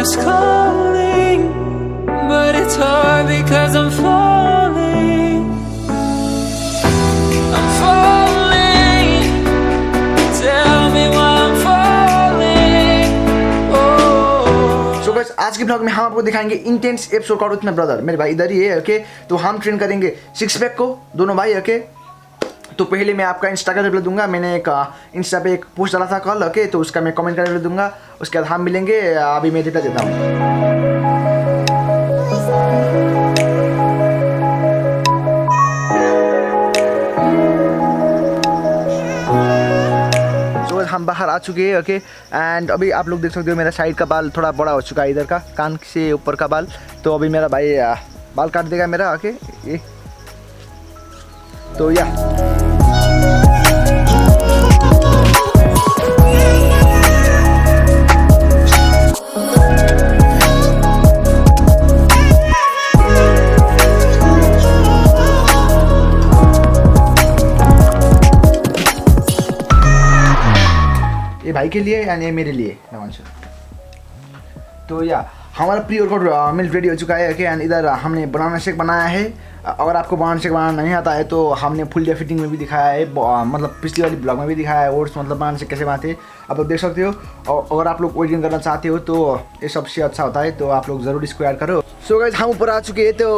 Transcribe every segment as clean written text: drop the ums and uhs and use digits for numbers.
life's calling, but it's hard because I'm falling. I'm falling. Tell me why I'm falling. Oh. So guys, आज के blog में हम आपको दिखाएंगे intense abs workout with my brother. मेरे भाई इधर ही है, ओके। तो हम ट्रेन करेंगे सिक्स पैक को, दोनों भाई, ओके। तो पहले मैं आपका इंस्टा का रिप्लाई दूंगा। मैंने एक इंस्टा पे एक पोस्ट डाला था कल, ओके। तो उसका मैं कमेंट करके दूंगा, उसके बाद हम मिलेंगे। अभी मैं रिप्लाई देता हूँ। तो हम बाहर आ चुके हैं, ओके। एंड अभी आप लोग देख सकते हो मेरा साइड का बाल थोड़ा बड़ा हो चुका है, इधर का कान से ऊपर का बाल। तो अभी मेरा भाई बाल काट देगा मेरा, ओके। ये तो या ये भाई के लिए यानी मेरे लिए नवांशु। तो या हमारा प्री वर्कआउट मिल रेडी हो चुका है, ओके। एंड इधर हमने बनाना शेक बनाया है। अगर आपको बनाना शेक बनाना नहीं आता है तो हमने फुल डे फिटिंग में भी दिखाया है, मतलब पिछली वाली ब्लॉग में भी दिखाया है। ओट्स मतलब बनाना शेक कैसे बनाते हैं आप लोग देख सकते हो। और अगर आप लोग वेट गेन करना चाहते हो तो ये सबसे अच्छा होता है, तो आप लोग ज़रूर इसको ऐड करो। सो गाइस, हम ऊपर आ चुके हैं। तो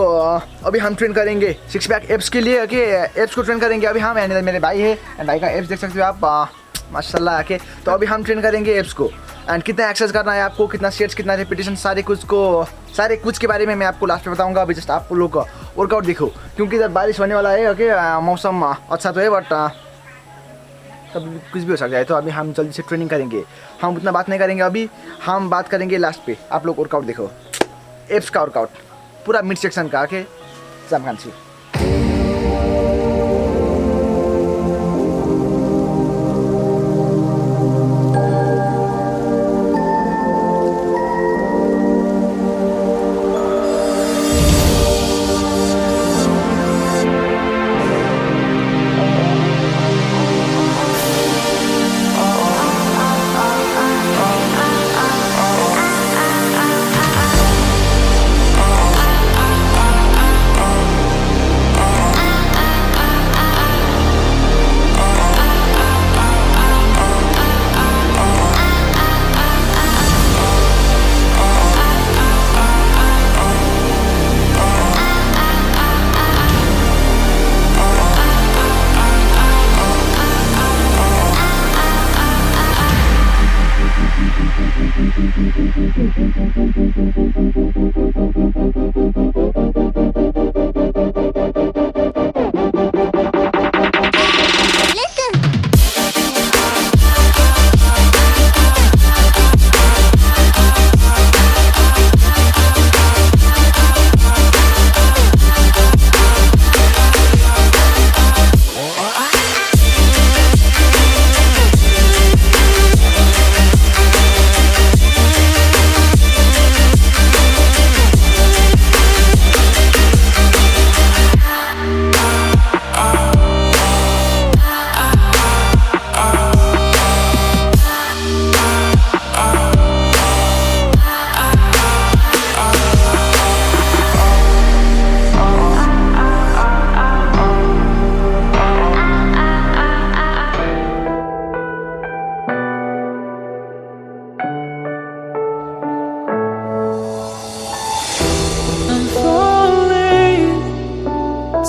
अभी हम ट्रेन करेंगे सिक्स पैक एब्स के लिए, ओके। एब्स को ट्रेन करेंगे अभी हम। एंड मेरे भाई है, एंड भाई का एब्स देख सकते हो आप, माशाल्लाह, ओके। तो अभी हम ट्रेन करेंगे एब्स को। एंड कितना एक्सरसाइज करना है आपको, कितना सेट्स, कितना रेपिटेशन, सारे कुछ के बारे में मैं आपको लास्ट में बताऊंगा। अभी जस्ट आप लोग वर्कआउट देखो, क्योंकि इधर बारिश होने वाला है, ओके। मौसम अच्छा तो है, बट कभी कुछ भी हो सकता है। तो अभी हम जल्दी से ट्रेनिंग करेंगे। हम उतना बात नहीं करेंगे अभी, हम बात करेंगे लास्ट पे। आप लोग वर्कआउट देखो, एब्स का वर्कआउट पूरा मिड सेक्शन का, okay. Salman ji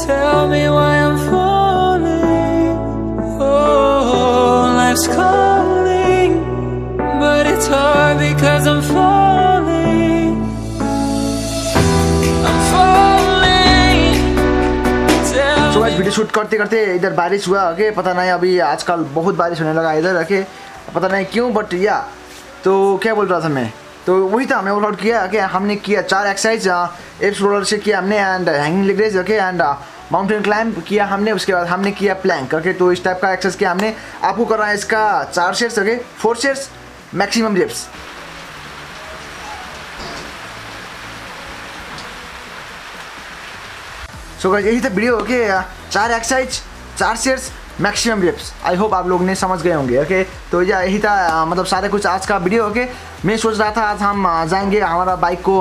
Tell me why I'm falling. Oh, life's calling, but it's hard because I'm falling. I'm falling. So guys, video shoot करते करते इधर बारिश हुआ, ओके। पता नहीं, अभी आजकल बहुत बारिश होने लगा इधर, ओके। पता नहीं क्यों, बट या तो क्या बोल रहा था मैं, तो वही था, हमने वर्कआउट किया, ओके। हमने किया 4 एक्सरसाइज। एब्स रोलर से किया हमने, and hanging leg raise, okay. And mountain climb किया हमने। उसके बाद हमने किया प्लैंक, ओके। तो इस टाइप का एक्सरसाइज किया हमने। आपको करना है इसका 4 sets, okay. 4 sets maximum reps. So guys, यही था video, okay. 4 exercise, 4 sets, maximum reps. I hope आप लोग ने समझ गए होंगे। ओके तो यही था मतलब सारे कुछ आज का वीडियो। ओके मैं सोच रहा था आज हम जाएंगे हमारा बाइक को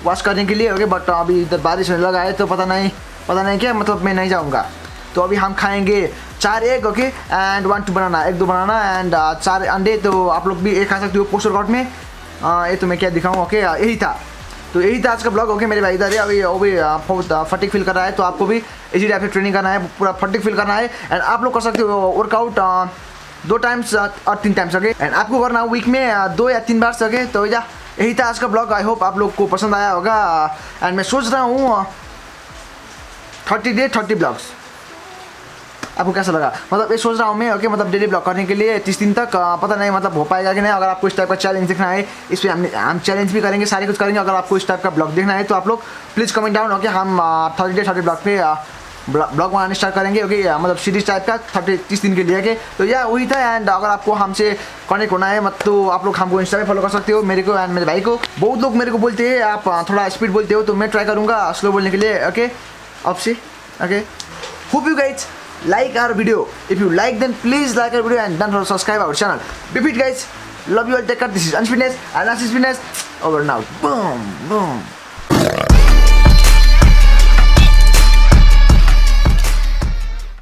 वॉश करने के लिए। ओके बट अभी इधर बारिश होने लगा है तो पता नहीं क्या मतलब मैं नहीं जाऊँगा। तो अभी हम खाएंगे 4 egg okay and 1-2 banana, 1-2 banana and 4 अंडे। तो आप लोग भी एक खा सकते हो पोस्टर कार्ड में। ये तो मैं क्या दिखाऊँ। ओके यही था, तो यही था आज का ब्लॉग। ओके मेरे भाई इधर है अभी वो भी बहुत फटिक फील कर रहा है, तो आपको भी इसी टाइप से ट्रेनिंग करना है, पूरा फटिक फील करना है। एंड आप लोग कर सकते हो वर्कआउट 2 टाइम्स और 3 टाइम्स। ओके एंड आपको करना वीक में 2 या 3 बार से। ओके तो यही था आज का ब्लॉग। आई होप आप लोग को पसंद आया होगा। एंड मैं सोच रहा हूँ 30 डे 30 ब्लॉग्स। आपको कैसा लगा? मतलब ये सोच रहा हूँ मैं। ओके मतलब डेली ब्लॉग करने के लिए 30 दिन तक। पता नहीं मतलब हो पाएगा कि नहीं। अगर आपको इस टाइप का चैलेंज देखना है, इस पर हम चैलेंज भी करेंगे, सारे कुछ करेंगे। अगर आपको इस टाइप का ब्लॉग देखना है तो आप लोग प्लीज़ कमेंट डाउन। ओके हम 30 डे 30 ब्लॉग पे ब्लॉग बनाने स्टार्ट करेंगे। ओके मतलब सीरीज टाइप का 30 दिन के लिए। के तो वही था। एंड अगर आपको हमसे कनेक्ट होना है मत तो आप लोग हमको इंस्टा पे फॉलो कर सकते हो, मेरे को एंड मेरे भाई को। बहुत लोग मेरे को बोलते हैं आप थोड़ा स्पीड बोलते हो, तो मैं ट्राई करूँगा स्लो बोलने के लिए। ओके आपसे। Okay hope you guys like our video. If you like, then please like our video and don't forget to subscribe our channel. Repeat guys, love you all, take care. This is Anish Fitness and Anish Fitness over now. Boom, boom.